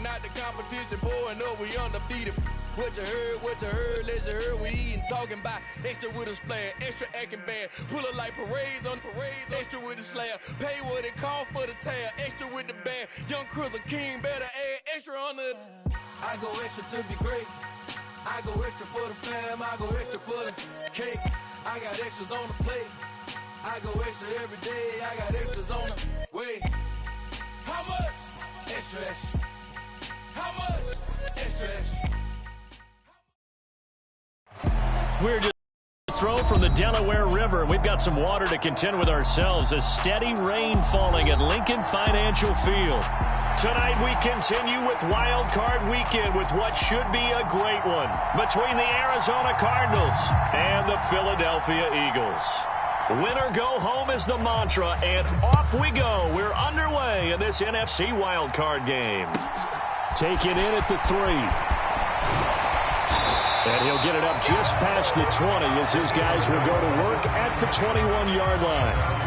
Pouring out the competition, pouring up, we undefeated. What you heard, let's heard, we eating, talking about extra with a splash, extra acting bad, pull it like parades on parades, extra with the slab, pay what it cost for the tab, extra with the band, young Cruz a king, better add extra on the. I go extra to be great, I go extra for the fam, I go extra for the cake, I got extras on the plate, I go extra every day, I got extras on the way. How much? Extra, extra. How much? Extra, extra. We're just thrown from the Delaware River. We've got some water to contend with ourselves. A steady rain falling at Lincoln Financial Field. Tonight we continue with Wild Card Weekend with what should be a great one between the Arizona Cardinals and the Philadelphia Eagles. Win or go home is the mantra, and off we go. We're underway in this NFC Wild Card game. Take it in at the 3. And he'll get it up just past the 20 as his guys will go to work at the 21-yard line.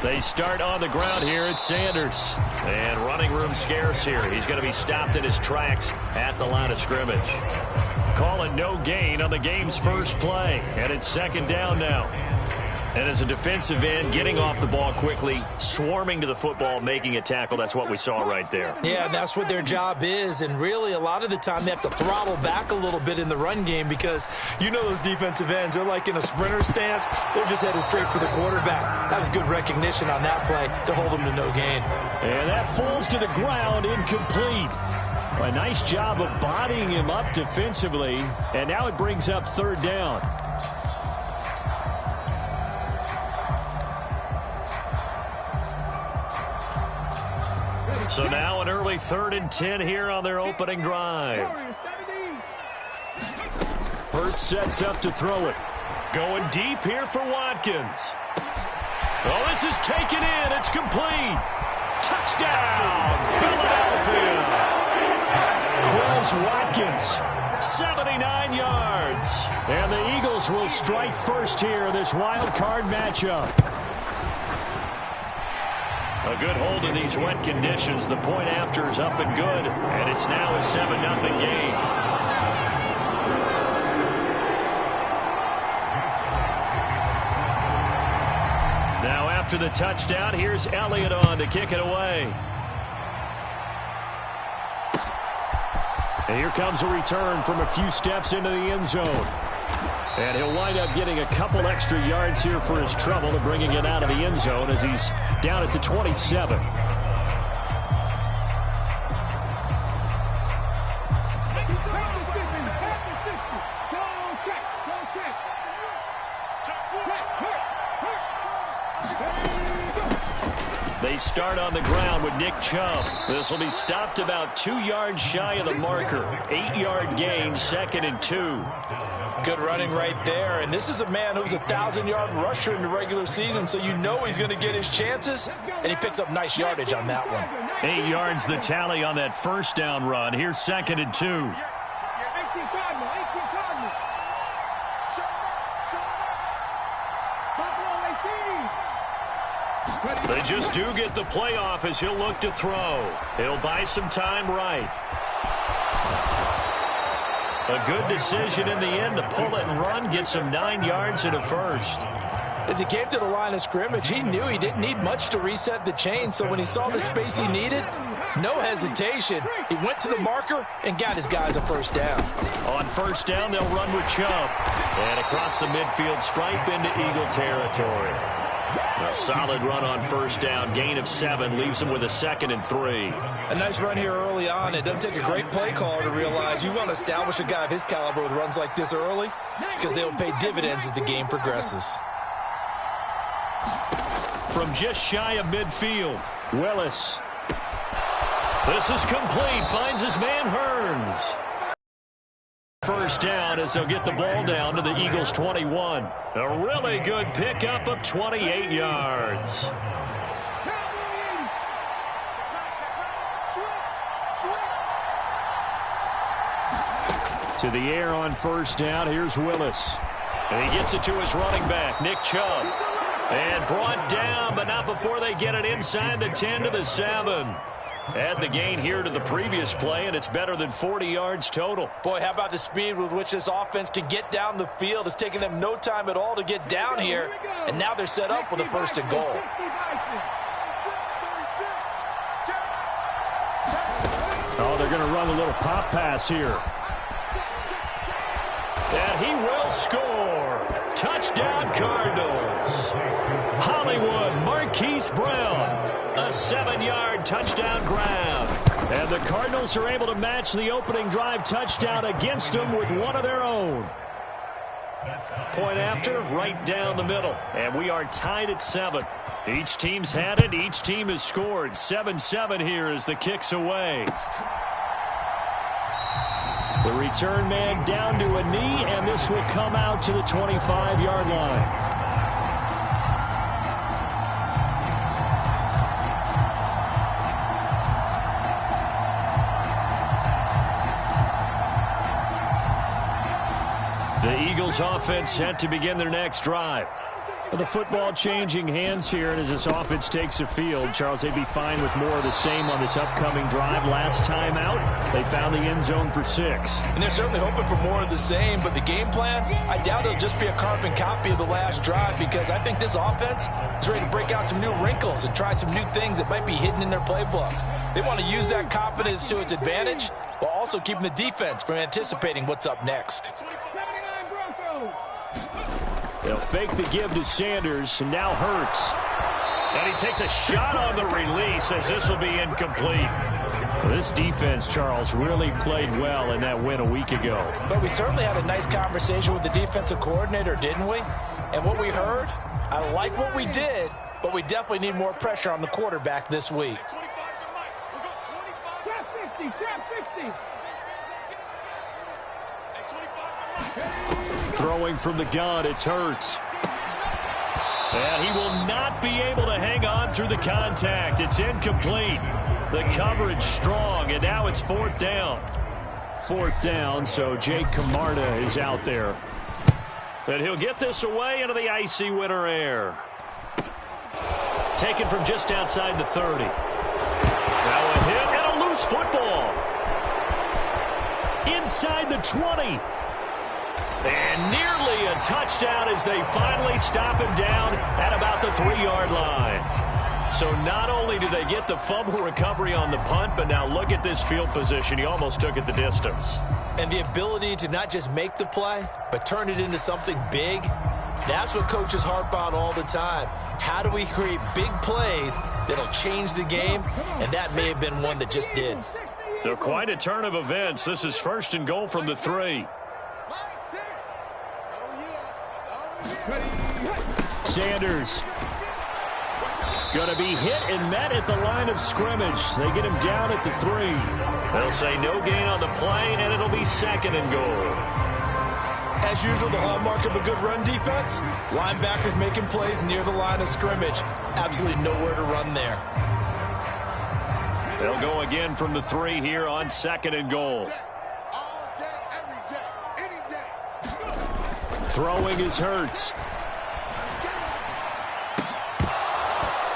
They start on the ground here at Sanders. And running room scarce here. He's going to be stopped in his tracks at the line of scrimmage. Calling no gain on the game's first play. And it's second down now. And as a defensive end, getting off the ball quickly, swarming to the football, making a tackle, that's what we saw right there. Yeah, that's what their job is. And really, a lot of the time, they have to throttle back a little bit in the run game because you know those defensive ends, they're like in a sprinter stance. They're just headed straight for the quarterback. That was good recognition on that play to hold them to no gain. And that falls to the ground, incomplete. A nice job of bodying him up defensively. And now it brings up third down. So now an early 3rd and 10 here on their opening drive. Hurts sets up to throw it. Going deep here for Watkins. Oh, this is taken in. It's complete. Touchdown, Philadelphia. Quez Watkins, 79 yards. And the Eagles will strike first here in this wild card matchup. A good hold in these wet conditions. The point after is up and good, and it's now a 7-0 game. Now after the touchdown, here's Elliott on to kick it away. And here comes a return from a few steps into the end zone. And he'll wind up getting a couple extra yards here for his trouble and bringing it out of the end zone as he's down at the 27. They start on the ground with Nick Chubb. This will be stopped about 2 yards shy of the marker. 8-yard gain, 2nd and 2. Good running right there. And this is a man who's a 1,000-yard rusher in the regular season, so you know he's going to get his chances. And he picks up nice yardage on that one. 8 yards the tally on that first down run. Here's 2nd and 2. They just do get the playoff as he'll look to throw. He'll buy some time right. A good decision in the end to pull it and run, get some 9 yards and a first. As he came to the line of scrimmage, he knew he didn't need much to reset the chain, so when he saw the space he needed, no hesitation. He went to the marker and got his guys a first down. On first down, they'll run with Chubb. And across the midfield stripe into Eagle territory. A solid run on first down. Gain of 7 leaves him with a 2nd and 3. A nice run here early on. It doesn't take a great play caller to realize you want to establish a guy of his caliber with runs like this early because they will pay dividends as the game progresses. From just shy of midfield, Willis. This is complete. Finds his man Hearn. first down as they'll get the ball down to the Eagles' 21. A really good pickup of 28 yards. To the air on first down. Here's Willis. And he gets it to his running back, Nick Chubb. And brought down, but not before they get it inside the 10 to the 7. Add the gain here to the previous play, and it's better than 40 yards total. Boy, how about the speed with which this offense can get down the field? It's taken them no time at all to get down here, and now they're set up with a first and goal. Oh, they're going to run a little pop pass here. And he will score. Touchdown, Cardinals. Hollywood Marquise Brown. A 7-yard touchdown grab. And the Cardinals are able to match the opening drive touchdown against them with one of their own. Point after, right down the middle. And we are tied at 7. Each team's had it. Each team has scored. 7-7 here as the kick's away. The return man down to a knee, and this will come out to the 25-yard line. The Eagles offense set to begin their next drive. The football changing hands here, and as this offense takes the field, Charles, they'd be fine with more of the same on this upcoming drive. Last time out, they found the end zone for 6. And they're certainly hoping for more of the same, but the game plan, I doubt it'll just be a carbon copy of the last drive, because I think this offense is ready to break out some new wrinkles and try some new things that might be hidden in their playbook. They want to use that confidence to its advantage while also keeping the defense from anticipating what's up next. They'll fake the give to Sanders, and now Hurts. And he takes a shot on the release as this will be incomplete. This defense, Charles, really played well in that win a week ago. But we certainly had a nice conversation with the defensive coordinator, didn't we? And what we heard, I like what we did, but we definitely need more pressure on the quarterback this week. Throwing from the gun, it's Hurts. And he will not be able to hang on through the contact. It's incomplete. The coverage strong, and now it's 4th down. 4th down, so Jake Camarda is out there. And he'll get this away into the icy winter air. Taken from just outside the 30. Now a hit and a loose football. Inside the 20. And nearly a touchdown as they finally stop him down at about the 3-yard line. So not only do they get the fumble recovery on the punt, but now look at this field position. He almost took it the distance. And the ability to not just make the play, but turn it into something big, that's what coaches harp on all the time. How do we create big plays that'll change the game? And that may have been one that just did. So quite a turn of events. This is 1st and goal from the 3. Sanders going to be hit and met at the line of scrimmage. They get him down at the 3. They'll say no gain on the play, and it'll be 2nd and goal. As usual, the hallmark of a good run defense, linebackers making plays near the line of scrimmage. Absolutely nowhere to run there. They'll go again from the 3 here on 2nd and goal. Throwing is Hurts.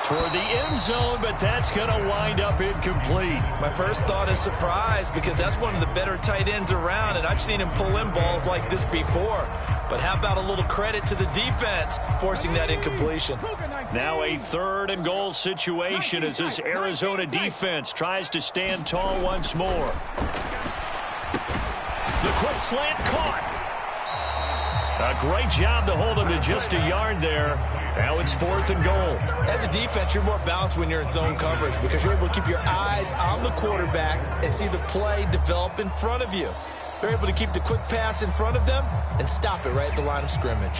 Toward the end zone, but that's going to wind up incomplete. My first thought is surprise, because that's one of the better tight ends around, and I've seen him pull in balls like this before. But how about a little credit to the defense forcing that incompletion? Now a 3rd and goal situation as this Arizona defense tries to stand tall once more. The quick slant caught. A great job to hold him to just a yard there. Now it's 4th and goal. As a defense, you're more balanced when you're in zone coverage because you're able to keep your eyes on the quarterback and see the play develop in front of you. They're able to keep the quick pass in front of them and stop it right at the line of scrimmage.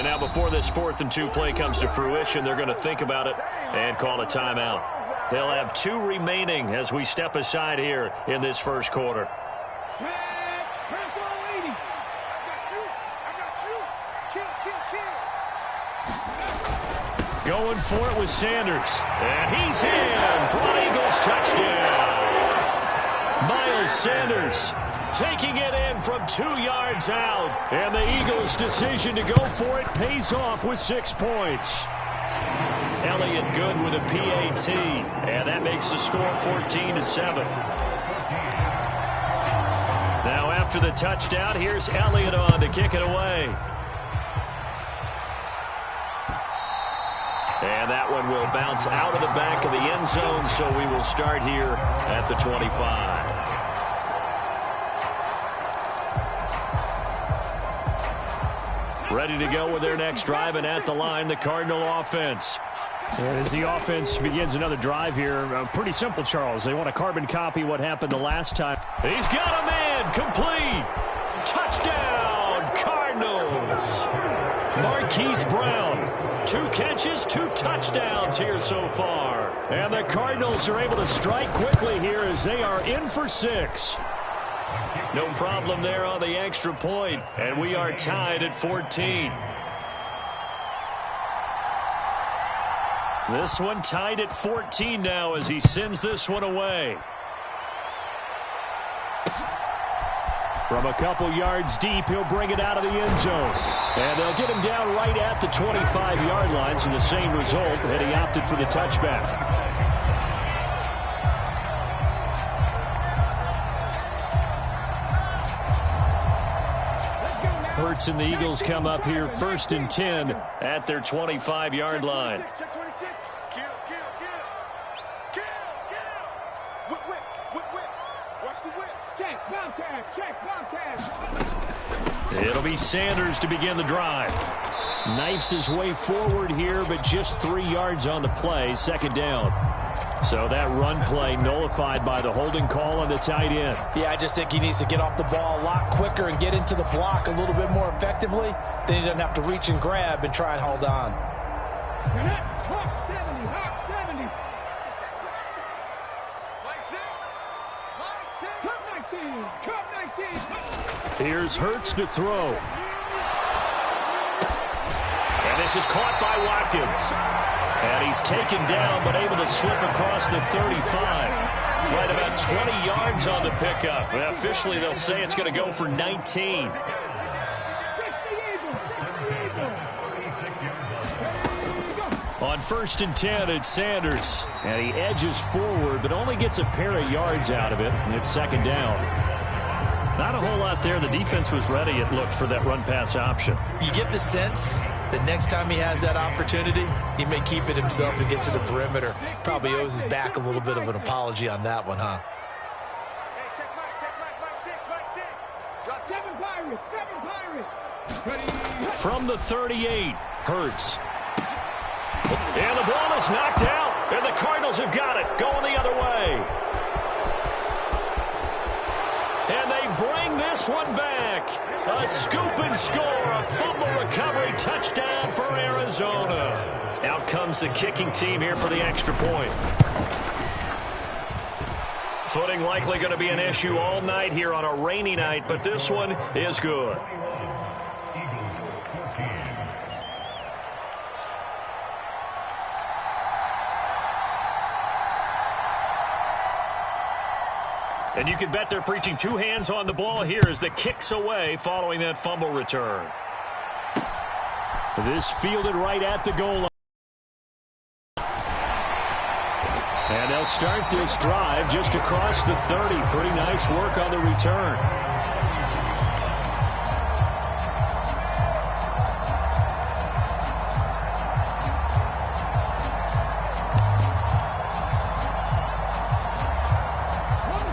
And now before this 4th and 2 play comes to fruition, they're going to think about it and call a timeout. They'll have 2 remaining as we step aside here in this first quarter. Going for it with Sanders. And he's in for an Eagles touchdown. Miles Sanders taking it in from 2 yards out. And the Eagles' decision to go for it pays off with 6 points. Elliott good with a PAT. And that makes the score 14-7. Now after the touchdown, here's Elliott on to kick it away. And that one will bounce out of the back of the end zone, so we will start here at the 25. Ready to go with their next drive, and at the line, the Cardinal offense. And as the offense begins another drive here, pretty simple, Charles. They want to carbon copy what happened the last time. He's got a man, complete. Touchdown, Cardinals. Marquise Brown. 2 catches, 2 touchdowns here so far. And the Cardinals are able to strike quickly here as they are in for 6. No problem there on the extra point, and we are tied at 14. This one tied at 14 now as he sends this one away. From a couple yards deep, he'll bring it out of the end zone. And they'll get him down right at the 25-yard line, so the same result, and he opted for the touchback. Hurts and the Eagles come up here 1st and 10 at their 25-yard line. It'll be Sanders to begin the drive. Knifes his way forward here, but just 3 yards on the play, 2nd down. So that run play nullified by the holding call on the tight end. Yeah, I just think he needs to get off the ball a lot quicker and get into the block a little bit more effectively. Then he doesn't have to reach and grab and try and hold on. Here's Hurts to throw. And this is caught by Watkins. And he's taken down, but able to slip across the 35. Right about 20 yards on the pickup. And officially, they'll say it's going to go for 19. On 1st and 10, it's Sanders. And he edges forward, but only gets a pair of yards out of it. And it's 2nd down. Not a whole lot there. The defense was ready, it looked, for that run-pass option. You get the sense that next time he has that opportunity, he may keep it himself and get to the perimeter. Probably owes his back a little bit of an apology on that one, huh? From the 38, Hurts. And the ball is knocked out, and the Cardinals have got it, going the other way. And they bring this one back. A scoop and score, a fumble recovery touchdown for Arizona. Out comes the kicking team here for the extra point. Footing likely going to be an issue all night here on a rainy night, but this one is good. And you can bet they're preaching 2 hands on the ball here as the kick's away following that fumble return. This fielded right at the goal line. And they'll start this drive just across the 30. Pretty nice work on the return.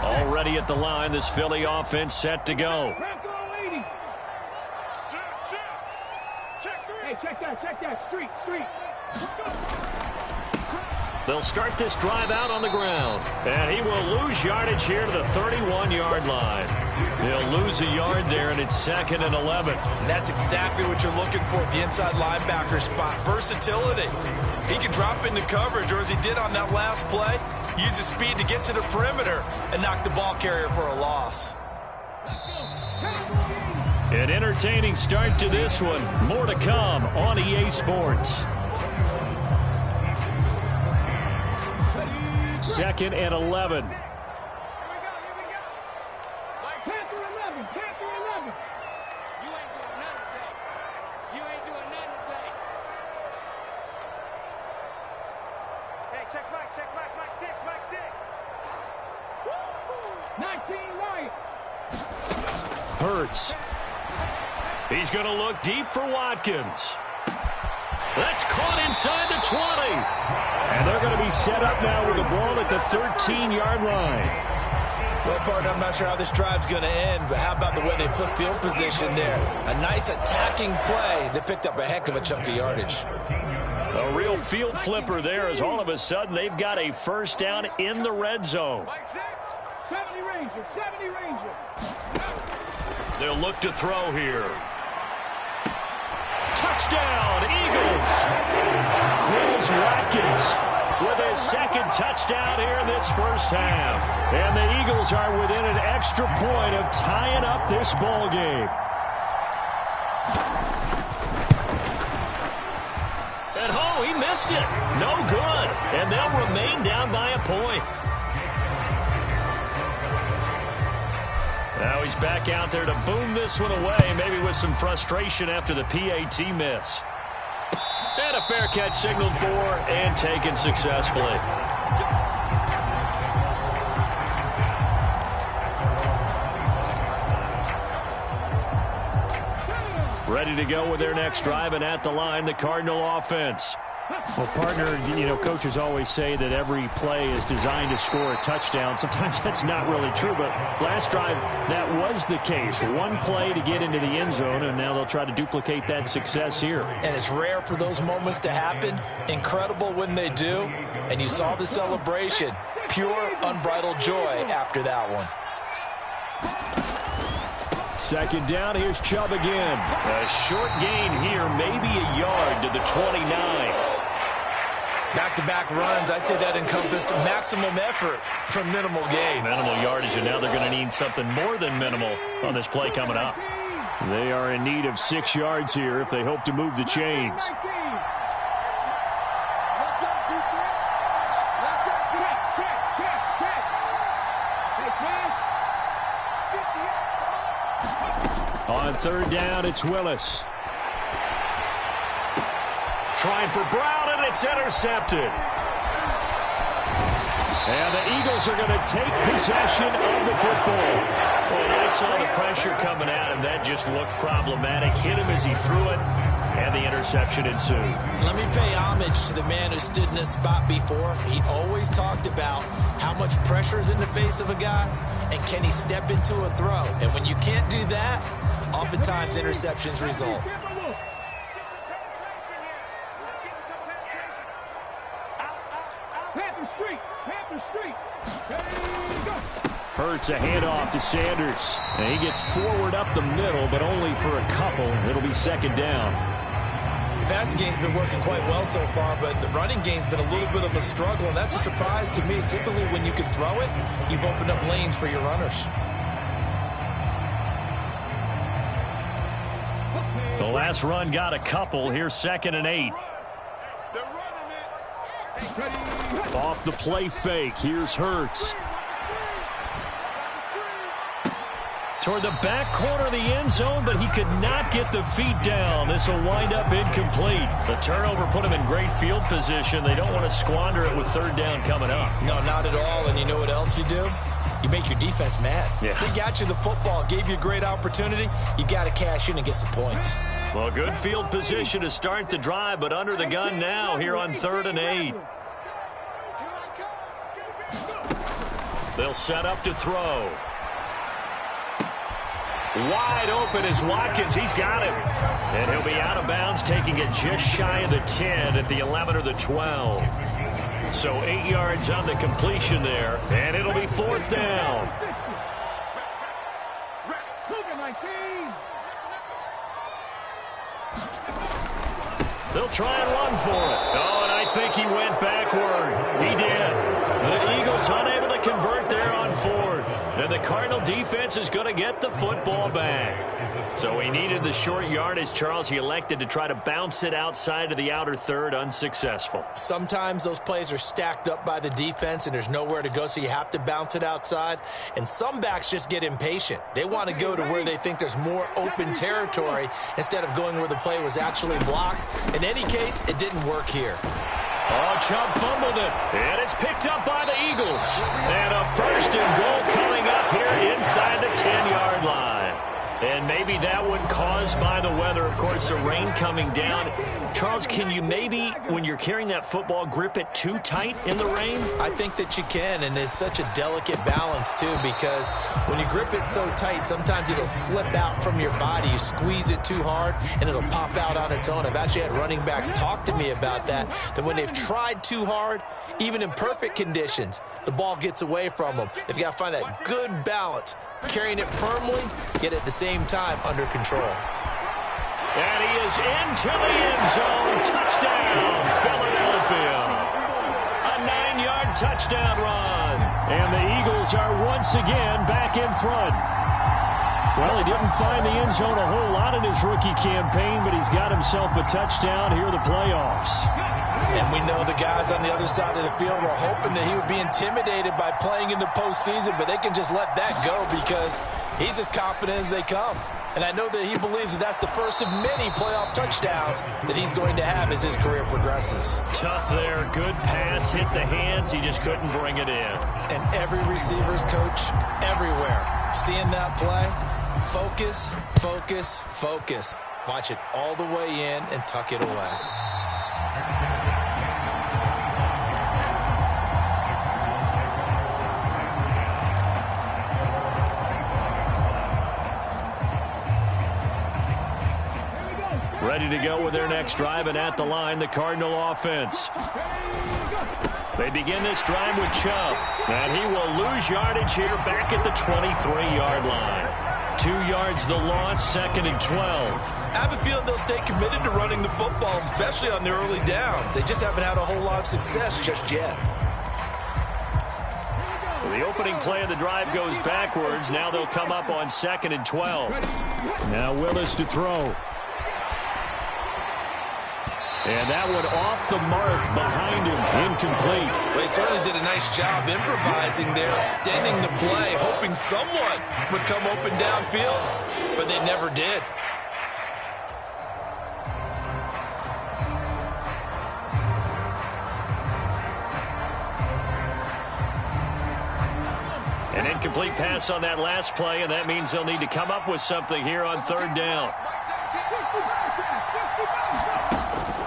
Already at the line, this Philly offense set to go. Hey, check that, street. They'll start this drive out on the ground. And he will lose yardage here to the 31-yard line. He'll lose a yard there, and it's 2nd and 11. And that's exactly what you're looking for at the inside linebacker spot. Versatility. He can drop into coverage, or as he did on that last play, use his speed to get to the perimeter and knock the ball carrier for a loss. An entertaining start to this one. More to come on EA Sports. 2nd and 11. Hurts. He's going to look deep for Watkins. That's caught inside the 20. And they're going to be set up now with the ball at the 13-yard line. Well, partner, I'm not sure how this drive's going to end, but how about the way they flip field position there? A nice attacking play that picked up a heck of a chunk of yardage. A real field flipper there, as all of a sudden they've got a first down in the red zone. 70 Ranger, 70 Ranger. They'll look to throw here. Touchdown, Eagles! Quills Watkins with his 2nd touchdown here in this first half. And the Eagles are within an extra point of tying up this ball game. And oh, he missed it. No good. And they'll remain down by a point. Now he's back out there to boom this one away, maybe with some frustration after the PAT miss. And a fair catch signaled for and taken successfully. Ready to go with their next drive, and at the line, the Cardinal offense. Well, partner, coaches always say that every play is designed to score a touchdown. Sometimes that's not really true, but last drive, that was the case. One play to get into the end zone, and now they'll try to duplicate that success here. And it's rare for those moments to happen. Incredible when they do. And you saw the celebration. Pure, unbridled joy after that one. 2nd down, here's Chubb again. A short gain here, maybe a yard to the 29. Back-to-back runs, I'd say that encompassed maximum effort from minimal gain. Minimal yardage, and now they're going to need something more than minimal on this play coming up. They are in need of 6 yards here if they hope to move the chains. On 3rd down, it's Willis. Trying for Brown, and it's intercepted. And the Eagles are going to take possession of the football. Well, I saw the pressure coming at him. That just looked problematic. Hit him as he threw it, and the interception ensued. Let me pay homage to the man who stood in this spot before. He always talked about how much pressure is in the face of a guy, and can he step into a throw. And when you can't do that, oftentimes interceptions result. Hurts a handoff to Sanders. And he gets forward up the middle, but only for a couple. It'll be 2nd down. The passing game's been working quite well so far, but the running game's been a little bit of a struggle, and that's a surprise to me. Typically, when you can throw it, you've opened up lanes for your runners. The last run got a couple. Here's 2nd and 8. Off the play fake. Here's Hurts. Toward the back corner of the end zone, but he could not get the feet down. This will wind up incomplete. The turnover put him in great field position. They don't want to squander it with 3rd down coming up. No, not at all. And you know what else you do? You make your defense mad. Yeah. They got you the football, gave you a great opportunity. You got to cash in and get some points. Well, good field position to start the drive, but under the gun now here on 3rd and 8. They'll set up to throw. Wide open is Watkins. He's got him. And he'll be out of bounds, taking it just shy of the 10 at the 11 or the 12. So 8 yards on the completion there, and it'll be 4th down. They'll try and run for it. Oh, and I think he went backward. He did. The Eagles unable to convert there on 4th. And the Cardinal defense is going to get the football back. So he needed the short yardage, Charles. He elected to try to bounce it outside of the outer third, unsuccessful. Sometimes those plays are stacked up by the defense and there's nowhere to go, so you have to bounce it outside. And some backs just get impatient. They want to go to where they think there's more open territory instead of going where the play was actually blocked. In any case, it didn't work here. Oh, Chubb fumbled it, and it's picked up by the Eagles. And a 1st and goal coming up here inside the 10-yard line. And maybe that one caused by the weather. Of course, the rain coming down. Charles, can you maybe, when you're carrying that football, grip it too tight in the rain? I think that you can, and it's such a delicate balance, too, because when you grip it so tight, sometimes it'll slip out from your body. You squeeze it too hard, and it'll pop out on its own. I've actually had running backs talk to me about that when they've tried too hard, even in perfect conditions, the ball gets away from them. They've got to find that good balance, carrying it firmly, yet at the same time under control. And he is into the end zone. Touchdown, Philadelphia. A 9-yard touchdown run. And the Eagles are once again back in front. Well, he didn't find the end zone a whole lot in his rookie campaign, but he's got himself a touchdown here in the playoffs. And we know the guys on the other side of the field were hoping that he would be intimidated by playing in the postseason, but they can just let that go because he's as confident as they come. And I know that he believes that that's the first of many playoff touchdowns that he's going to have as his career progresses. Tough there. Good pass. Hit the hands. He just couldn't bring it in. And every receiver's coach everywhere seeing that play, focus, focus, focus. Watch it all the way in and tuck it away. Ready to go with their next drive, and at the line, the Cardinal offense. They begin this drive with Chubb, and he will lose yardage here back at the 23-yard line. 2 yards the loss, 2nd and 12. I have a feeling they'll stay committed to running the football, especially on the early downs. They just haven't had a whole lot of success just yet. So the opening play of the drive goes backwards. Now they'll come up on 2nd and 12. Now Willis to throw. And that one off the mark behind him. Incomplete. Well, he certainly did a nice job improvising there, extending the play, hoping someone would come open downfield, but they never did. An incomplete pass on that last play, and that means they'll need to come up with something here on 3rd down.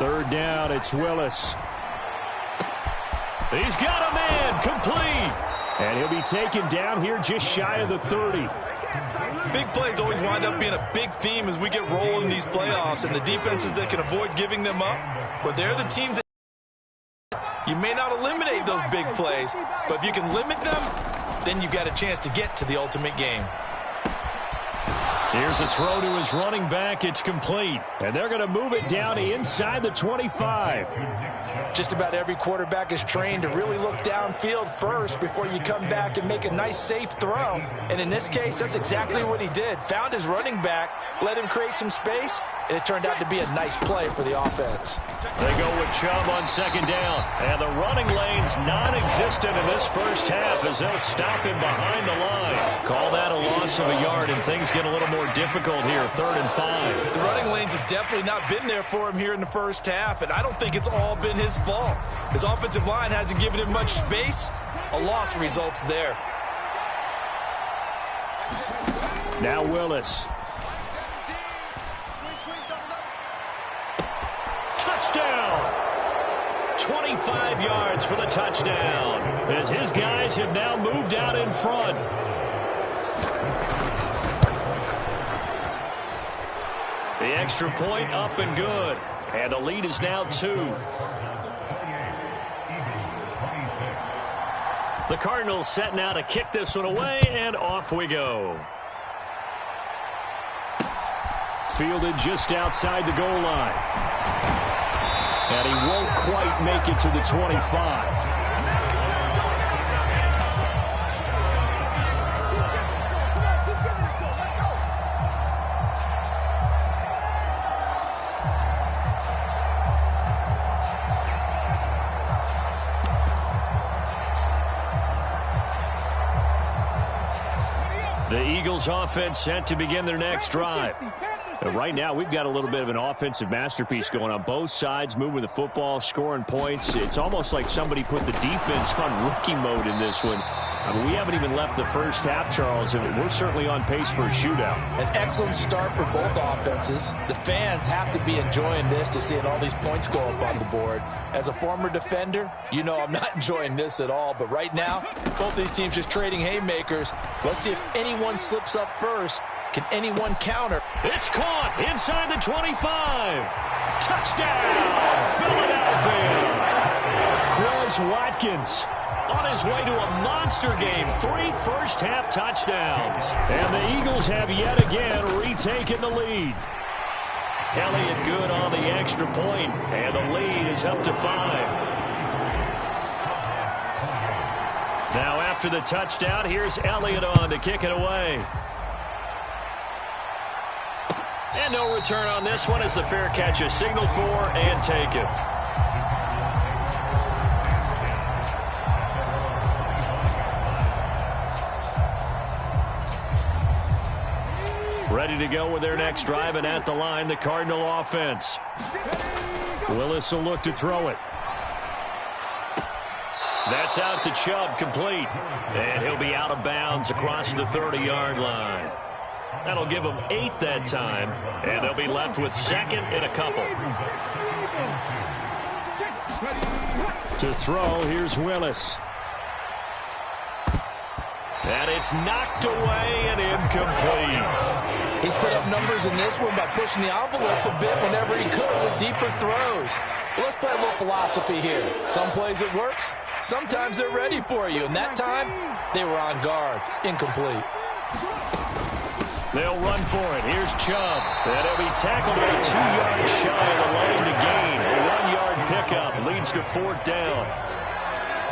3rd down, it's Willis. He's got a man, complete. And he'll be taken down here just shy of the 30. Big plays always wind up being a big theme as we get rolling in these playoffs, and the defenses that can avoid giving them up, but they're the teams that you may not eliminate those big plays, but if you can limit them, then you've got a chance to get to the ultimate game. Here's a throw to his running back. It's complete. And they're going to move it down inside the 25. Just about every quarterback is trained to really look downfield first before you come back and make a nice, safe throw. And in this case, that's exactly what he did. Found his running back, let him create some space, and it turned out to be a nice play for the offense. They go with Chubb on 2nd down. And the running lane's non-existent in this first half as they'll stop him behind the line. Call that a loss of a yard, and things get a little more difficult here, 3rd and 5. The running lanes have definitely not been there for him here in the first half, and I don't think it's all been his fault. His offensive line hasn't given him much space. A loss results there. Now Willis. Touchdown! 25 yards for the touchdown as his guys have now moved out in front. The extra point up and good. And the lead is now 2. The Cardinals setting out to kick this one away, and off we go. Fielded just outside the goal line. And he won't quite make it to the 25. The Eagles offense set to begin their next drive. Right now, we've got a little bit of an offensive masterpiece going on both sides, moving the football, scoring points. It's almost like somebody put the defense on rookie mode in this one. I mean, we haven't even left the first half, Charles, and we're certainly on pace for a shootout. An excellent start for both offenses. The fans have to be enjoying this to seeing all these points go up on the board. As a former defender, you know I'm not enjoying this at all. But right now, both these teams just trading haymakers. Let's see if anyone slips up first. Can anyone counter? It's caught inside the 25. Touchdown, Philadelphia. Chris Watkins on his way to a monster game. 3 first-half touchdowns. And the Eagles have yet again retaken the lead. Elliott good on the extra point, and the lead is up to 5. Now after the touchdown, here's Elliott on to kick it away. And no return on this one as the fair catch is signaled for and taken. Ready to go with their next drive, and at the line, the Cardinal offense. Willis will look to throw it. That's out to Chubb, complete. And he'll be out of bounds across the 30-yard line. That'll give them 8 that time, and they'll be left with second and a couple. To throw, here's Willis. And it's knocked away and incomplete. He's put up numbers in this one by pushing the envelope a bit whenever he could with deeper throws. Well, let's play a little philosophy here. Some plays it works. Sometimes they're ready for you. And that time, they were on guard. Incomplete. They'll run for it. Here's Chubb. And he'll be tackled about 2 yards shy of the line to gain. A 1-yard pickup leads to 4th down.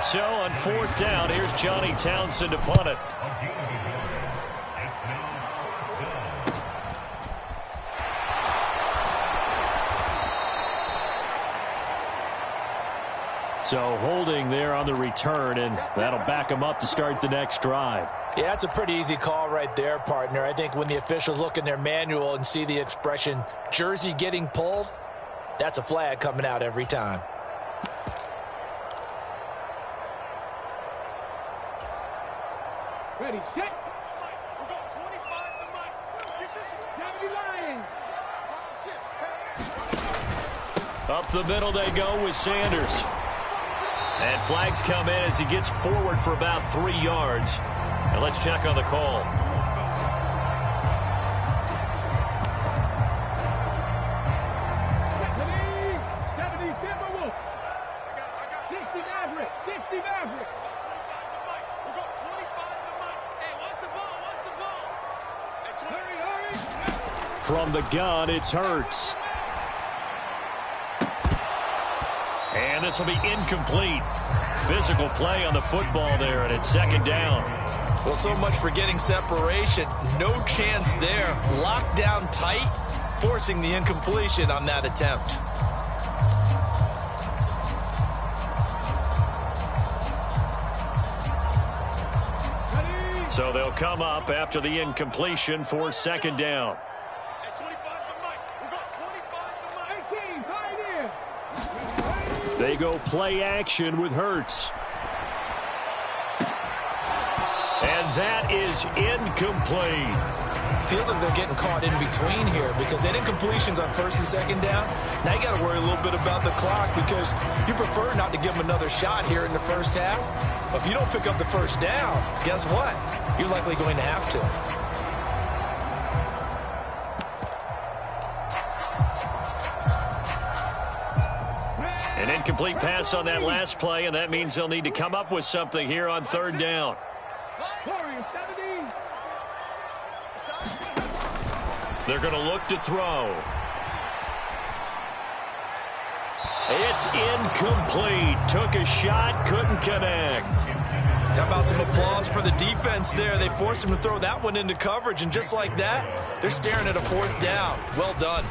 So on 4th down, here's Johnny Townsend to punt it. So holding there on the return, and that'll back them up to start the next drive. Yeah, that's a pretty easy call right there, partner. I think when the officials look in their manual and see the expression jersey getting pulled, that's a flag coming out every time. Ready, set. We got 25 to Mike. Lions. Up the middle they go with Sanders. And flags come in as he gets forward for about 3 yards. And let's check on the call. From the gun, it's Hurts. And this will be incomplete. Physical play on the football there, and it's 2nd down. Well, so much for getting separation. No chance there. Locked down tight, forcing the incompletion on that attempt. So they'll come up after the incompletion for 2nd down. They go play action with Hurts. And that is incomplete. Feels like they're getting caught in between here because that incompletion's on 1st and 2nd down. Now you got to worry a little bit about the clock because you prefer not to give them another shot here in the first half. But if you don't pick up the 1st down, guess what? You're likely going to have to. An incomplete pass on that last play, and that means they'll need to come up with something here on third down. They're going to look to throw. It's incomplete. Took a shot, couldn't connect. How about some applause for the defense there? They forced him to throw that one into coverage, and just like that, they're staring at a fourth down. Well done.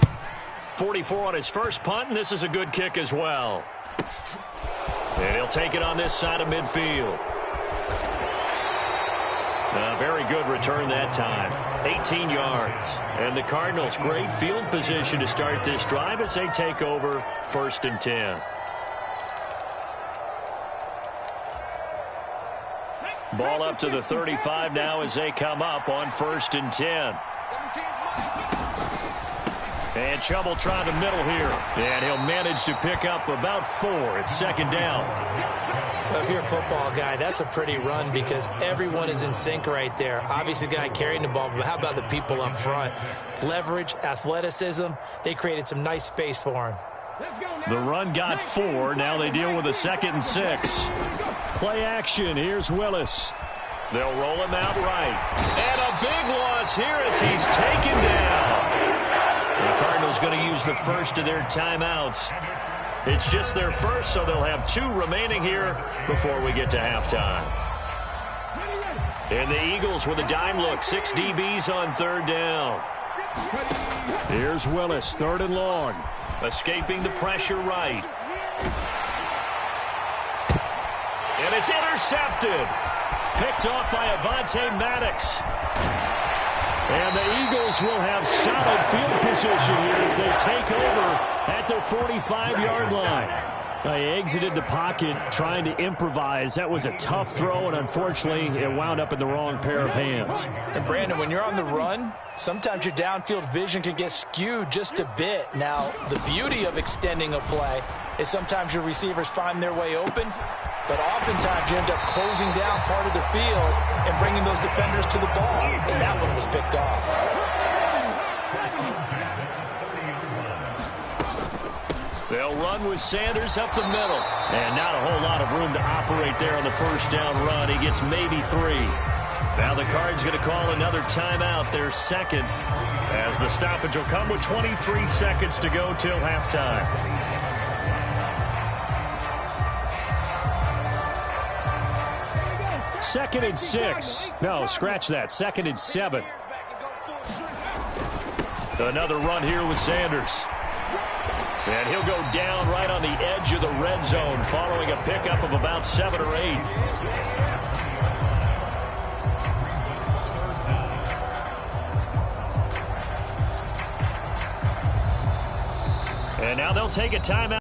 44 on his first punt, and this is a good kick as well. And he'll take it on this side of midfield. A very good return that time. 18 yards. And the Cardinals, great field position to start this drive as they take over 1st and 10. Ball up to the 35 now as they come up on 1st and 10. And Chubb will try the middle here. And he'll manage to pick up about 4. It's 2nd down. Well, if you're a football guy, that's a pretty run because everyone is in sync right there. Obviously, the guy carrying the ball, but how about the people up front? Leverage, athleticism, they created some nice space for him. The run got 4. Now they deal with a 2nd and 6. Play action. Here's Willis. They'll roll him out right. And a big loss here as he's taken down. The Cardinals going to use the first of their timeouts. It's just their first, so they'll have 2 remaining here before we get to halftime. And the Eagles with a dime look. 6 DBs on 3rd down. Here's Willis, 3rd and long. Escaping the pressure right. And it's intercepted. Picked off by Avonte Maddox. And the Eagles will have solid field position here as they take over at their 45-yard line. They exited the pocket trying to improvise. That was a tough throw, and unfortunately, it wound up in the wrong pair of hands. And, Brandon, when you're on the run, sometimes your downfield vision can get skewed just a bit. Now, the beauty of extending a play is sometimes your receivers find their way open, but oftentimes you end up closing down part of the field and bringing those defenders to the ball, and that one was picked off. They'll run with Sanders up the middle. And not a whole lot of room to operate there on the 1st down run. He gets maybe 3. Now the Cards going to call another timeout, their 2nd, as the stoppage will come with 23 seconds to go till halftime. Second and 6. No, scratch that. 2nd and 7. Another run here with Sanders. And he'll go down right on the edge of the red zone following a pickup of about 7 or 8. And now they'll take a timeout.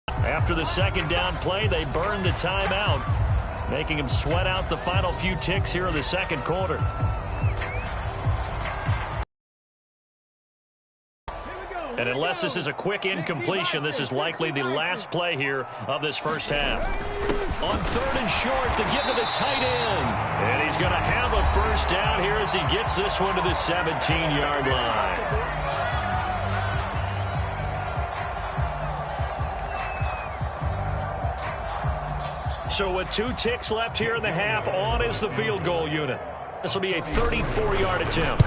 After the 2nd down play, they burn the timeout, making him sweat out the final few ticks here in the 2nd quarter. And unless this is a quick incompletion, this is likely the last play here of this first half. On 3rd and short to give to the tight end. And he's going to have a first down here as he gets this one to the 17-yard line. So with 2 ticks left here in the half, on is the field goal unit. This will be a 34-yard attempt.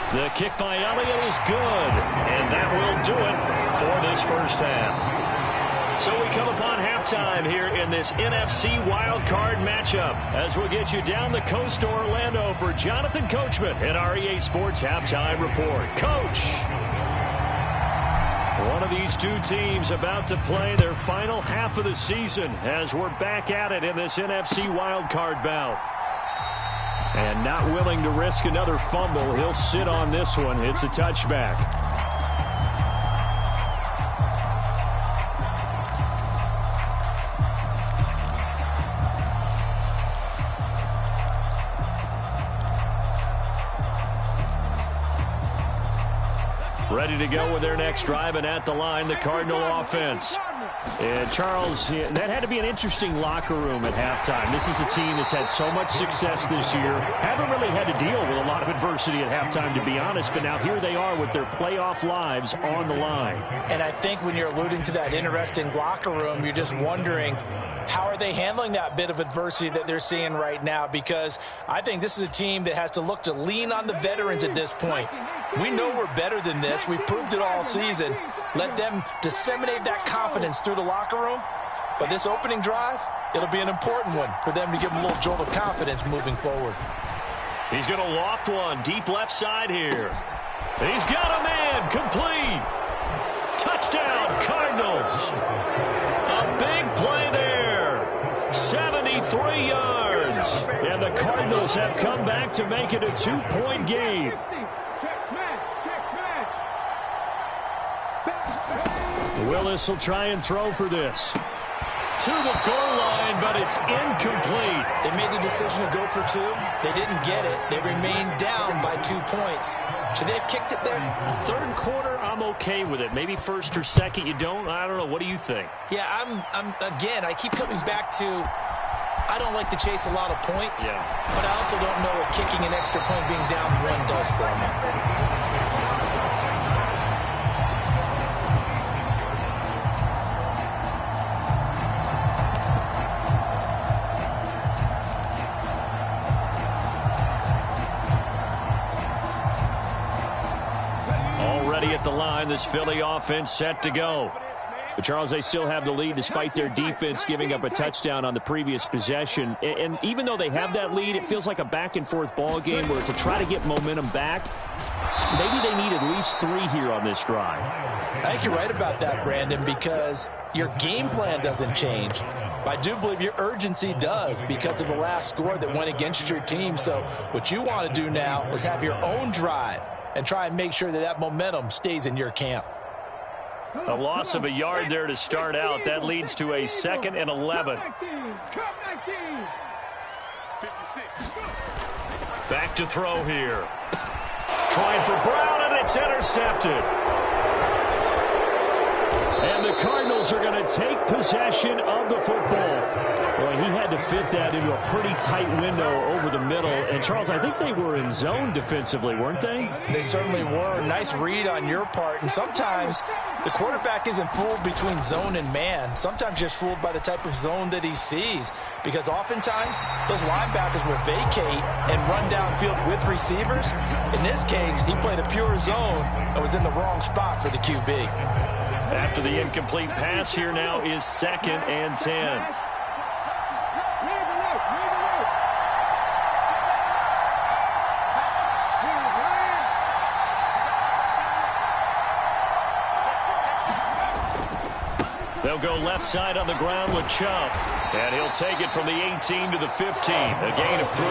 The kick by Elliott is good, and that will do it for this first half. So we come upon halftime here in this NFC wildcard matchup as we'll get you down the coast to Orlando for Jonathan Coachman and our EA Sports Halftime Report. Coach! One of these 2 teams about to play their final half of the season as we're back at it in this NFC wildcard bout. And not willing to risk another fumble, he'll sit on this one. It's a touchback. Ready to go with their next drive, and at the line, the Cardinal offense. And Charles, that had to be an interesting locker room at halftime. This is a team that's had so much success this year. Haven't really had to deal with a lot of adversity at halftime, to be honest. But now here they are with their playoff lives on the line. And I think when you're alluding to that interesting locker room, you're just wondering, how are they handling that bit of adversity that they're seeing right now? Because I think this is a team that has to look to lean on the veterans at this point. We know we're better than this. We've proved it all season. Let them disseminate that confidence through the locker room. But this opening drive, it'll be an important one for them to give them a little jolt of confidence moving forward. He's going to loft one deep left side here. He's got a man complete. Touchdown, Cardinals. A big play there. 73 yards. And the Cardinals have come back to make it a 2-point game. Willis will try and throw for this. To the goal line, but it's incomplete. They made the decision to go for 2. They didn't get it. They remained down by 2 points. Should they have kicked it there? Third quarter, I'm okay with it. Maybe first or second, you don't. I don't know. What do you think? Yeah, again, I keep coming back to, I don't like to chase a lot of points. Yeah. But I also don't know what kicking an extra point being down 1 does for me. At the line, this Philly offense set to go. But Charles, they still have the lead despite their defense giving up a touchdown on the previous possession. And even though they have that lead, it feels like a back-and-forth ball game where to try to get momentum back, maybe they need at least 3 here on this drive. I think you're right about that, Brandon, because your game plan doesn't change. But I do believe your urgency does because of the last score that went against your team. So what you want to do now is have your own drive and try and make sure that that momentum stays in your camp. A loss of a yard there to start out. That leads to a 2nd and 11. Back to throw here. Trying for Brown, and it's intercepted. And the Cardinals are going to take possession of the football. Boy, he had to fit that into a pretty tight window over the middle. And, Charles, I think they were in zone defensively, weren't they? They certainly were. Nice read on your part. And sometimes the quarterback isn't fooled between zone and man. Sometimes just fooled by the type of zone that he sees. Because oftentimes, those linebackers will vacate and run downfield with receivers. In this case, he played a pure zone and was in the wrong spot for the QB. After the incomplete pass, here now is 2nd and 10. They'll go left side on the ground with Chubb. And he'll take it from the 18 to the 15. A gain of 3.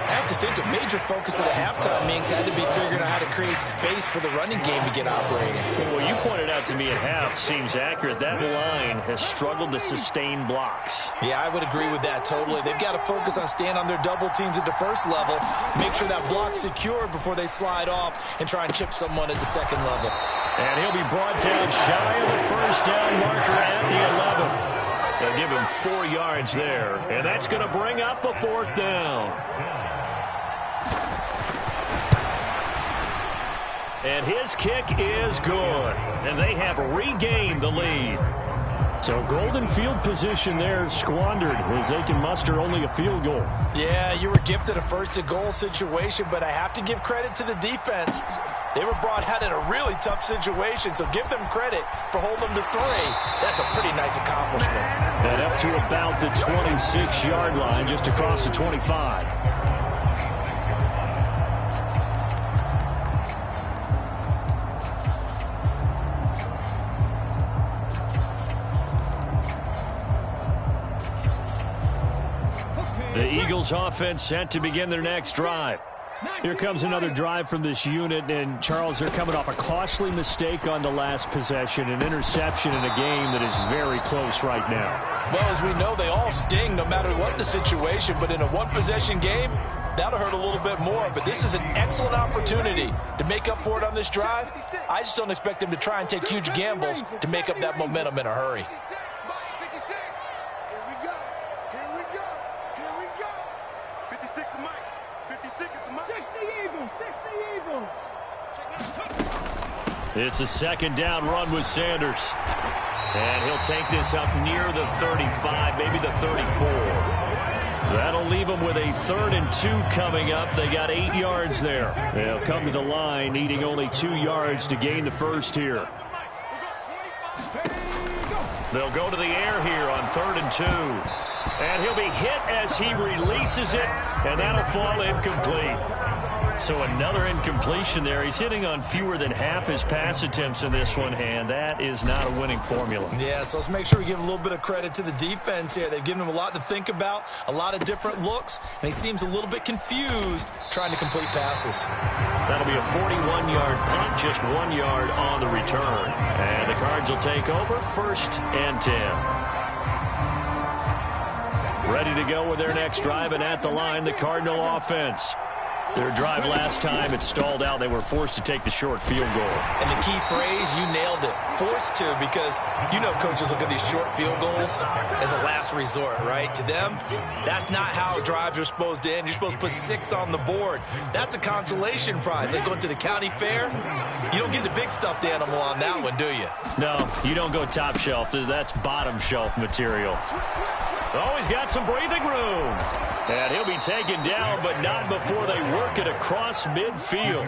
I have to think a major focus of the halftime meetings had to be figuring out how to create space for the running game to get operating. Well, you pointed out to me at half seems accurate. That line has struggled to sustain blocks. Yeah, I would agree with that totally. They've got to focus on staying on their double teams at the first level, make sure that block's secure before they slide off and try and chip someone at the second level. And he'll be brought down shy of the first down marker at the 11. They'll give him 4 yards there, and that's going to bring up a 4th down. And his kick is good. And they have regained the lead. So golden field position there squandered as they can muster only a field goal. Yeah, you were gifted a first-and-goal situation, but I have to give credit to the defense. They were brought out in a really tough situation, so give them credit for holding them to 3. That's a pretty nice accomplishment. And up to about the 26-yard line, just across the 25. The Eagles offense set to begin their next drive. Here comes another drive from this unit, and Charles, they're coming off a costly mistake on the last possession, an interception in a game that is very close right now. Well, as we know, they all sting no matter what the situation, but in a one-possession game, that'll hurt a little bit more, but this is an excellent opportunity to make up for it on this drive. I just don't expect them to try and take huge gambles to make up that momentum in a hurry. 56. Here we go. Here we go. Here we go. 56 is Mike. 56 is Mike. 60 Eagles. It's a second down run with Sanders. And he'll take this up near the 35, maybe the 34. That'll leave them with a 3rd and 2 coming up. They got 8 yards there. They'll come to the line needing only 2 yards to gain the first here. They'll go to the air here on 3rd and 2. And he'll be hit as he releases it, and that'll fall incomplete. So another incompletion there. He's hitting on fewer than half his pass attempts in this one, and that is not a winning formula. Yeah, so let's make sure we give a little bit of credit to the defense here. They've given him a lot to think about, a lot of different looks, and he seems a little bit confused trying to complete passes. That'll be a 41-yard punt, just 1 yard on the return. And the Cards will take over 1st and 10. Ready to go with their next drive, and at the line, the Cardinal offense. Their drive last time, it stalled out. They were forced to take the short field goal. And the key phrase, you nailed it, forced to, because you know coaches look at these short field goals as a last resort, right? To them, that's not how drives are supposed to end. You're supposed to put 6 on the board. That's a consolation prize. Like going to the county fair, you don't get the big stuffed animal on that one, do you? No, you don't go top shelf. That's bottom shelf material. Oh, he's got some breathing room. And he'll be taken down, but not before they work it across midfield.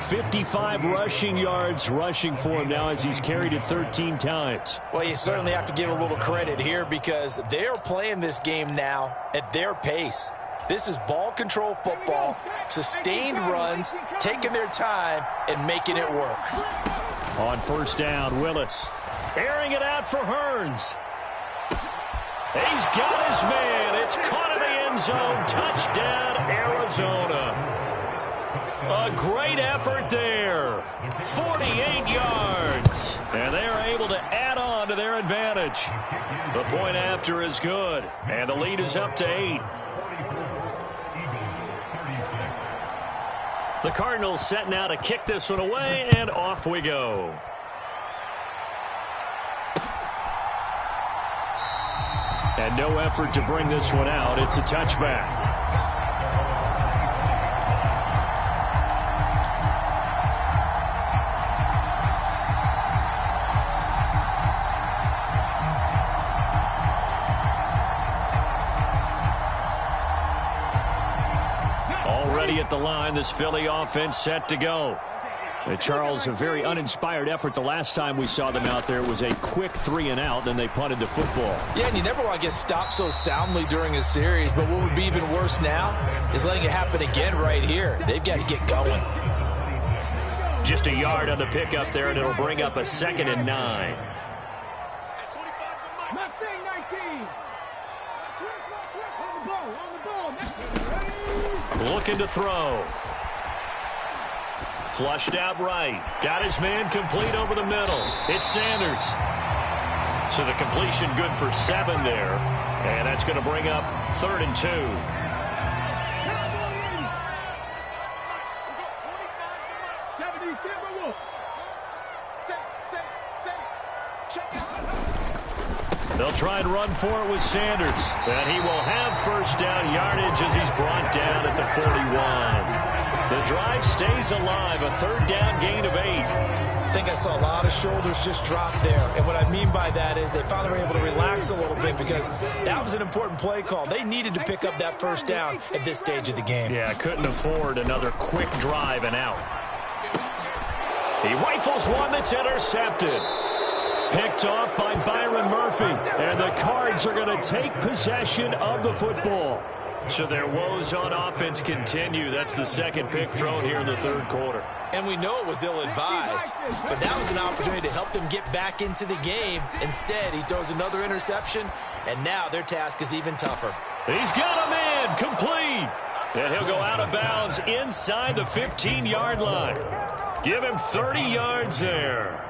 55 rushing yards rushing for him now as he's carried it 13 times. Well, you certainly have to give a little credit here because they are playing this game now at their pace. This is ball control football, sustained runs, taking their time and making it work. On 1st down, Willis airing it out for Hearns. He's got his man. It's caught in the end zone. Touchdown, Arizona. A great effort there. 48 yards. And they're able to add on to their advantage. The point after is good. And the lead is up to 8. The Cardinals set now to kick this one away, and off we go. And no effort to bring this one out. It's a touchback. Already at the line, this Philly offense set to go. Charles, a very uninspired effort the last time we saw them out there. It was a quick 3-and-out, then they punted the football. Yeah, and you never want to get stopped so soundly during a series, but what would be even worse now is letting it happen again right here. They've got to get going. Just a yard on the pickup there, and it'll bring up a 2nd and 9. Looking to throw. Flushed out right. Got his man complete over the middle. It's Sanders. So the completion good for 7 there. And that's going to bring up 3rd and 2. They'll try and run for it with Sanders. And he will have 1st down yardage as he's brought down at the 41. The drive stays alive, a 3rd down gain of 8. I think I saw a lot of shoulders just drop there. And what I mean by that is they finally were able to relax a little bit because that was an important play call. They needed to pick up that 1st down at this stage of the game. Yeah, couldn't afford another quick drive and out. He rifles one that's intercepted. Picked off by Byron Murphy. And the Cards are going to take possession of the football. So their woes on offense continue. That's the 2nd pick thrown here in the 3rd quarter. And we know it was ill-advised, but that was an opportunity to help them get back into the game. Instead, he throws another interception, and now their task is even tougher. He's got a man complete. And he'll go out of bounds inside the 15-yard line. Give him 30 yards there.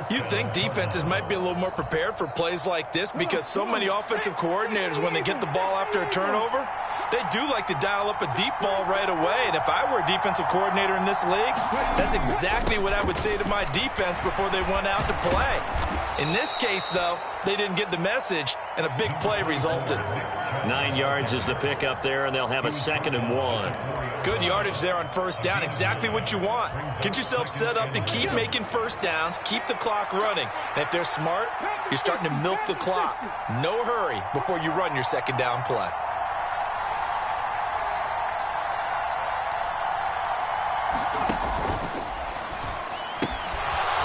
You'd think defenses might be a little more prepared for plays like this because so many offensive coordinators, when they get the ball after a turnover, They do like to dial up a deep ball right away, and if I were a defensive coordinator in this league, that's exactly what I would say to my defense before they went out to play. In this case, though, they didn't get the message, and a big play resulted. 9 yards is the pickup there, and they'll have a 2nd and 1. Good yardage there on first down, exactly what you want. Get yourself set up to keep making first downs, keep the clock running. And if they're smart, you're starting to milk the clock. No hurry before you run your 2nd down play.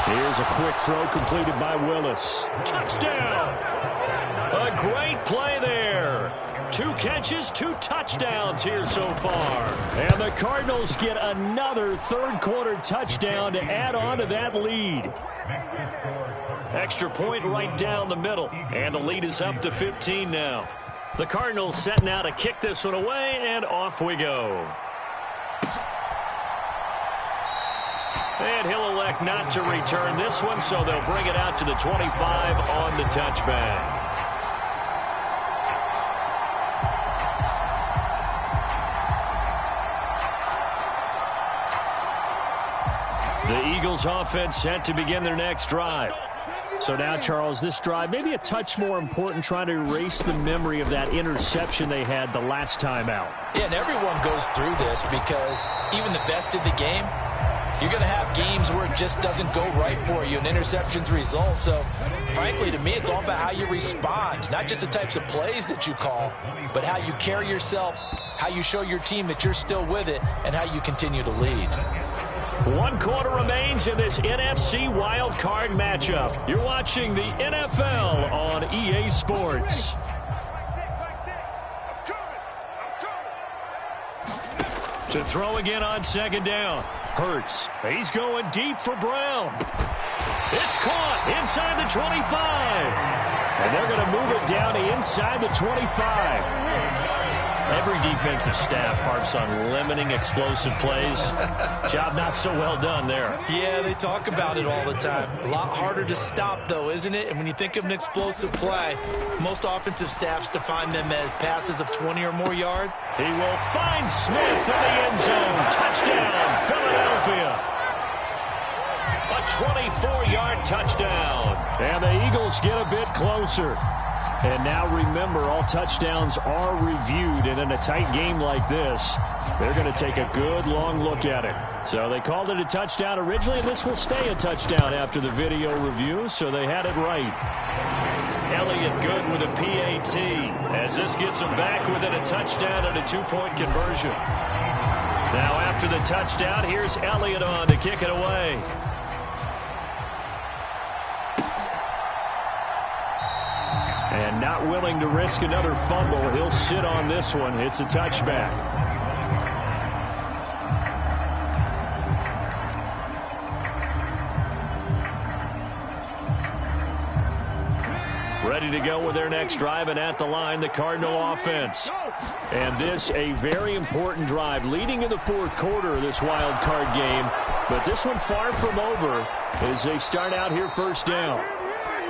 Here's a quick throw completed by Willis. Touchdown! A great play there. 2 catches, 2 touchdowns here so far. And the Cardinals get another third-quarter touchdown to add on to that lead. Extra point right down the middle. And the lead is up to 15 now. The Cardinals setting out to kick this one away, and off we go. And he'll elect not to return this one, so they'll bring it out to the 25 on the touchback. The Eagles offense set to begin their next drive. So now, Charles, this drive maybe a touch more important, trying to erase the memory of that interception they had the last time out. Yeah, and everyone goes through this because even the best of the game, you're going to have games where it just doesn't go right for you and interceptions result. So, frankly, to me, it's all about how you respond, not just the types of plays that you call, but how you carry yourself, how you show your team that you're still with it, and how you continue to lead. 1 quarter remains in this NFC Wild Card matchup. You're watching the NFL on EA Sports. To throw again on 2nd down. Hurts. He's going deep for Brown. It's caught inside the 25. And they're going to move it down to inside the 25. Every defensive staff harps on limiting explosive plays. Job not so well done there. Yeah, they talk about it all the time. A lot harder to stop, though, isn't it? And when you think of an explosive play, most offensive staffs define them as passes of 20 or more yards. He will find Smith in the end zone. Touchdown, Philadelphia. A 24-yard touchdown. And the Eagles get a bit closer. And now remember, all touchdowns are reviewed, and in a tight game like this, they're going to take a good long look at it. So they called it a touchdown originally, and this will stay a touchdown after the video review, so they had it right. Elliott good with a PAT as this gets him back within a touchdown and a 2-point conversion. Now after the touchdown, here's Elliott on to kick it away. And not willing to risk another fumble. He'll sit on this one. It's a touchback. Ready to go with their next drive, and at the line, the Cardinal offense. And this a very important drive leading in the 4th quarter of this wild card game. But this one far from over as they start out here first down.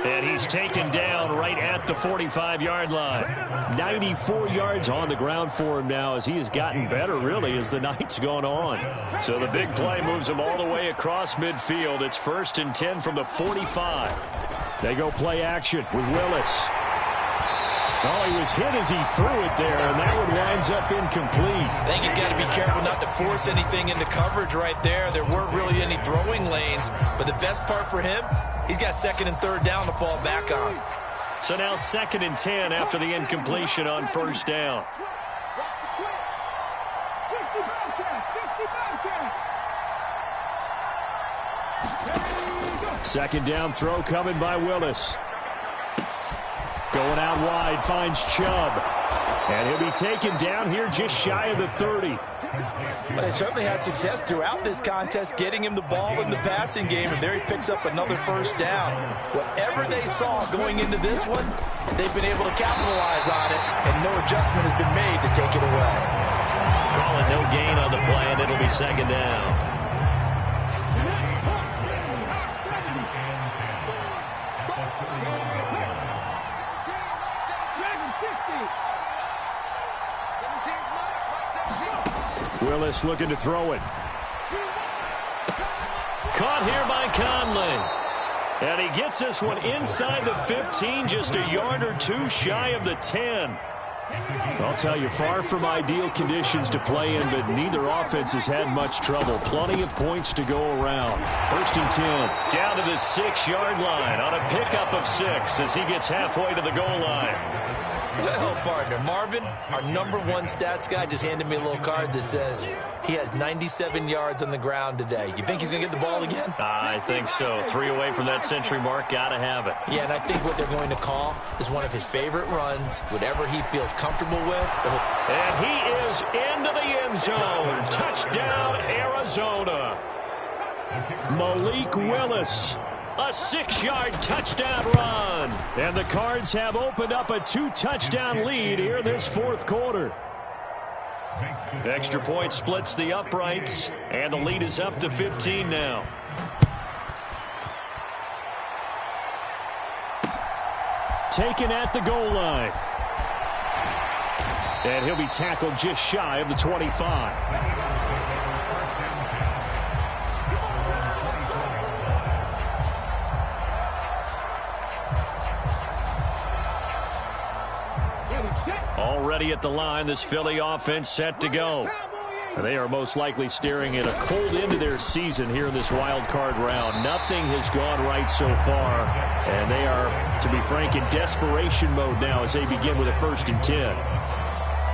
And he's taken down right at the 45-yard line. 94 yards on the ground for him now as he has gotten better, really, as the night's gone on. So the big play moves him all the way across midfield. It's 1st and 10 from the 45. They go play action with Willis. Oh, he was hit as he threw it there, and that one winds up incomplete. I think he's got to be careful not to force anything into coverage right there. There weren't really any throwing lanes, but the best part for him, he's got 2nd and 3rd down to fall back on. So now 2nd and 10 after the incompletion on first down. Second down throw coming by Willis. Going out wide, finds Chubb. And he'll be taken down here just shy of the 30. But they certainly had success throughout this contest getting him the ball in the passing game, and there he picks up another first down. Whatever they saw going into this one, they've been able to capitalize on it, and no adjustment has been made to take it away. Calling no gain on the play, and it'll be 2nd down. Willis looking to throw it. Caught here by Conley. And he gets this one inside the 15, just a yard or two shy of the 10. I'll tell you, far from ideal conditions to play in, but neither offense has had much trouble. Plenty of points to go around. 1st and 10. Down to the 6-yard line on a pickup of 6 as he gets halfway to the goal line. Well, partner, Marvin, our #1 stats guy, just handed me a little card that says he has 97 yards on the ground today. You think he's going to get the ball again? I think so. 3 away from that century mark. Got to have it. Yeah, and I think what they're going to call is one of his favorite runs, whatever he feels comfortable with. And he is into the end zone. Touchdown, Arizona. Malik Willis. A 6-yard touchdown run. And the Cards have opened up a 2-touchdown lead here in this 4th quarter. Extra point splits the uprights, and the lead is up to 15 now. Taken at the goal line. And he'll be tackled just shy of the 25. Already at the line, this Philly offense set to go. They are most likely staring at a cold end to their season here in this wild card round. Nothing has gone right so far, and they are, to be frank, in desperation mode now as they begin with a 1st and 10.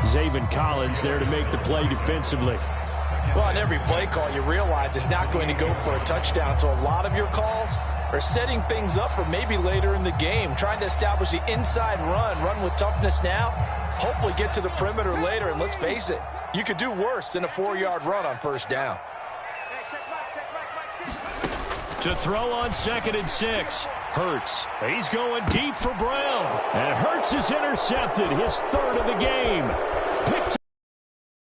Zaven Collins there to make the play defensively. Well, on every play call, you realize it's not going to go for a touchdown, so a lot of your calls are setting things up for maybe later in the game, trying to establish the inside run with toughness now, hopefully get to the perimeter later, and let's face it, you could do worse than a 4-yard run on 1st down. To throw on 2nd and 6. Hurts. He's going deep for Brown. And Hurts is intercepted, his 3rd of the game. Picked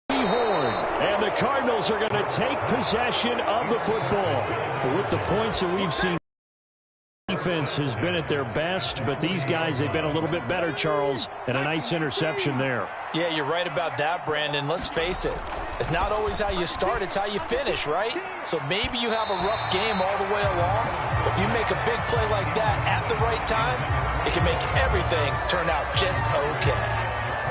up Horn. And the Cardinals are going to take possession of the football. With the points that we've seen, defense has been at their best, but these guys, they've been a little bit better, Charles, and a nice interception there. Yeah, you're right about that, Brandon. Let's face it. It's not always how you start, it's how you finish, right? So maybe you have a rough game all the way along, but if you make a big play like that at the right time, it can make everything turn out just okay.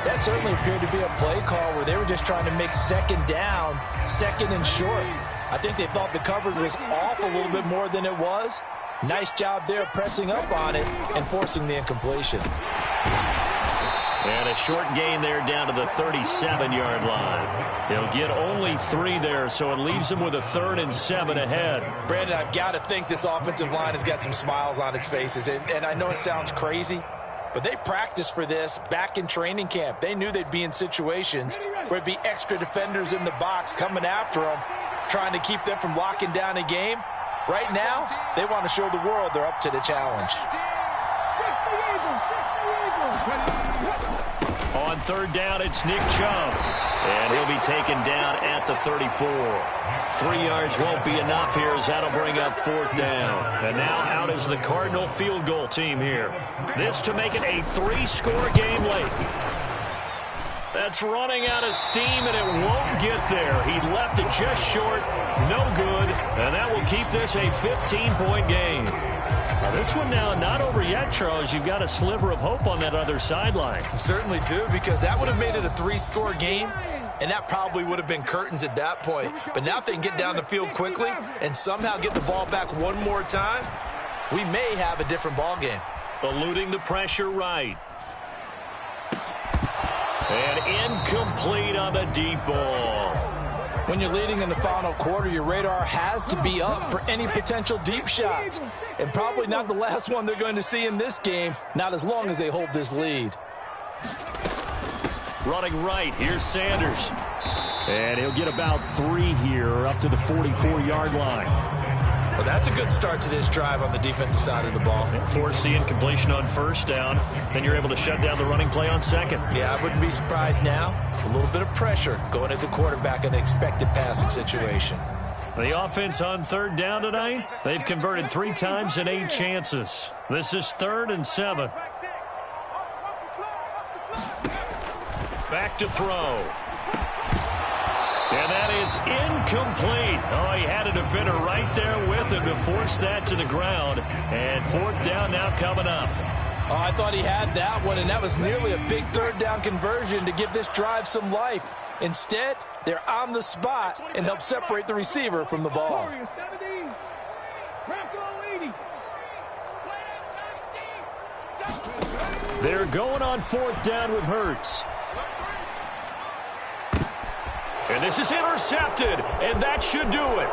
That certainly appeared to be a play call where they were just trying to make 2nd down, 2nd and short. I think they thought the coverage was off a little bit more than it was. Nice job there pressing up on it and forcing the incompletion. And a short gain there down to the 37-yard line. He'll get only 3 there, so it leaves him with a 3rd and 7 ahead. Brandon, I've got to think this offensive line has got some smiles on its faces. And I know it sounds crazy, but they practiced for this back in training camp. They knew they'd be in situations where it'd be extra defenders in the box coming after them, trying to keep them from locking down a game. Right now, they want to show the world they're up to the challenge. On 3rd down, it's Nick Chubb. And he'll be taken down at the 34. 3 yards won't be enough here as that'll bring up 4th down. And now out is the Cardinal field goal team here. This to make it a 3-score game late. That's running out of steam, and it won't get there. He left it just short. No good. And that will keep this a 15-point game. Now this one now not over yet, Charles. You've got a sliver of hope on that other sideline. Certainly do, because that would have made it a 3-score game, and that probably would have been curtains at that point. But now if they can get down the field quickly and somehow get the ball back one more time, we may have a different ball game. Eluding the pressure right. And incomplete on the deep ball. When you're leading in the final quarter, your radar has to be up for any potential deep shots. And probably not the last one they're going to see in this game, not as long as they hold this lead. Running right, here's Sanders. And he'll get about 3 here up to the 44-yard line. Well, that's a good start to this drive on the defensive side of the ball. Force the incompletion on 1st down. Then you're able to shut down the running play on 2nd. Yeah, I wouldn't be surprised now. A little bit of pressure going at the quarterback in an expected passing situation. The offense on 3rd down tonight, they've converted 3 times in 8 chances. This is 3rd and 7. Back to throw. And that is incomplete. Oh, he had a defender right there with him to force that to the ground. And fourth down now coming up. Oh, I thought he had that one, and that was nearly a big third down conversion to give this drive some life. Instead, they're on the spot and help separate the receiver from the ball. They're going on fourth down with Hurts. And this is intercepted, and that should do it.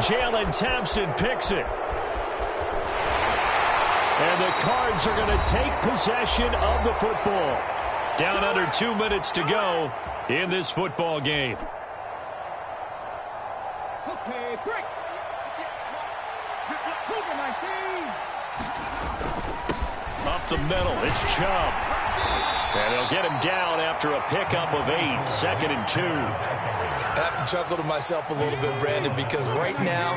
Jalen Thompson picks it. And the Cards are going to take possession of the football. Down under 2 minutes to go in this football game. Okay, break. Up the middle, it's Chubb. And they'll get him down after a pickup of 8, 2nd and 2. I have to chuckle to myself a little bit, Brandon, because right now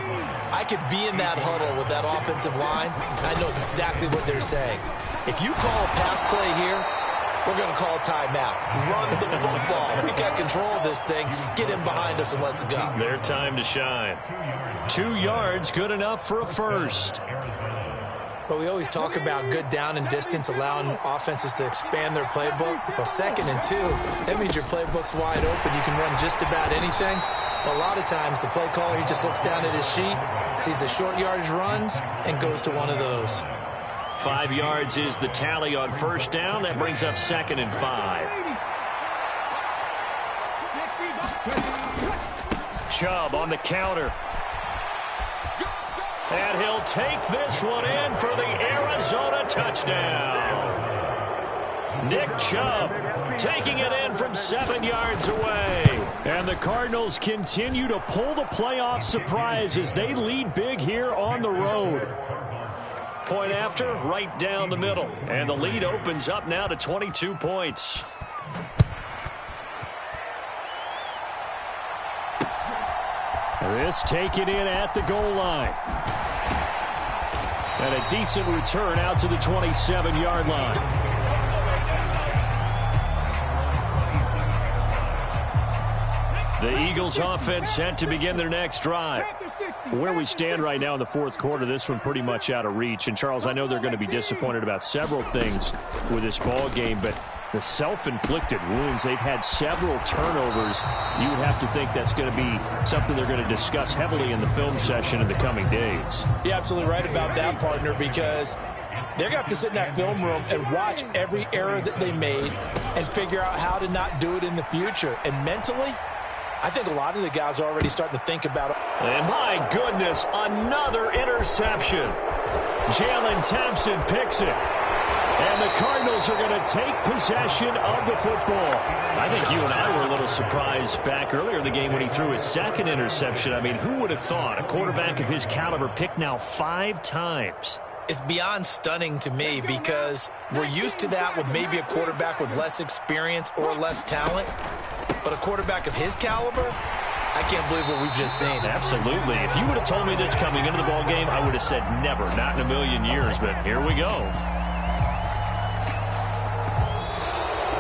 I could be in that huddle with that offensive line, and I know exactly what they're saying. If you call a pass play here, we're going to call a timeout. Run the football. We got control of this thing. Get him behind us and let's go. Their time to shine. 2 yards, good enough for a first. But we always talk about good down and distance, allowing offenses to expand their playbook. Well, 2nd and 2, that means your playbook's wide open. You can run just about anything. A lot of times, the play caller, he just looks down at his sheet, sees the short yardage runs, and goes to one of those. 5 yards is the tally on first down. That brings up 2nd and 5. Chubb on the counter. And he'll take this one in for the Arizona touchdown. Nick Chubb taking it in from 7 yards away. And the Cardinals continue to pull the playoff surprise as they lead big here on the road. Point after, right down the middle. And the lead opens up now to 22 points. This taken in at the goal line. And a decent return out to the 27-yard line. The Eagles offense set to begin their next drive. Where we stand right now in the fourth quarter, this one pretty much out of reach. And, Charles, I know they're going to be disappointed about several things with this ball game, but the self-inflicted wounds, they've had several turnovers. You would have to think that's going to be something they're going to discuss heavily in the film session in the coming days. You're absolutely right about that, partner, because they're going to have to sit in that film room and watch every error that they made and figure out how to not do it in the future. And mentally, I think a lot of the guys are already starting to think about it. And my goodness, another interception. Jalen Thompson picks it. And the Cardinals are going to take possession of the football. I think you and I were a little surprised back earlier in the game when he threw his 2nd interception. I mean, who would have thought a quarterback of his caliber picked now 5 times? It's beyond stunning to me because we're used to that with maybe a quarterback with less experience or less talent. But a quarterback of his caliber, I can't believe what we've just seen. Absolutely. If you would have told me this coming into the ball game, I would have said never, not in a million years. But here we go.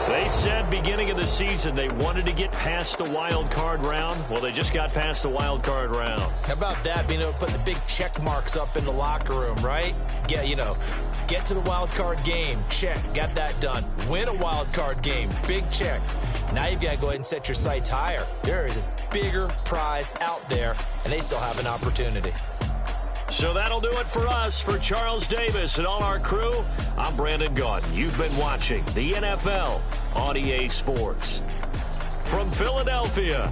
They said beginning of the season they wanted to get past the wild card round. Well, they just got past the wild card round. How about that, being able to put the big check marks up in the locker room, right? Get to the wild card game, check, got that done. Win a wild card game, big check. Now you've got to go ahead and set your sights higher. There is a bigger prize out there, and they still have an opportunity. So that'll do it for us. For Charles Davis and all our crew, I'm Brandon Gaudin. You've been watching the NFL on EA Sports. From Philadelphia,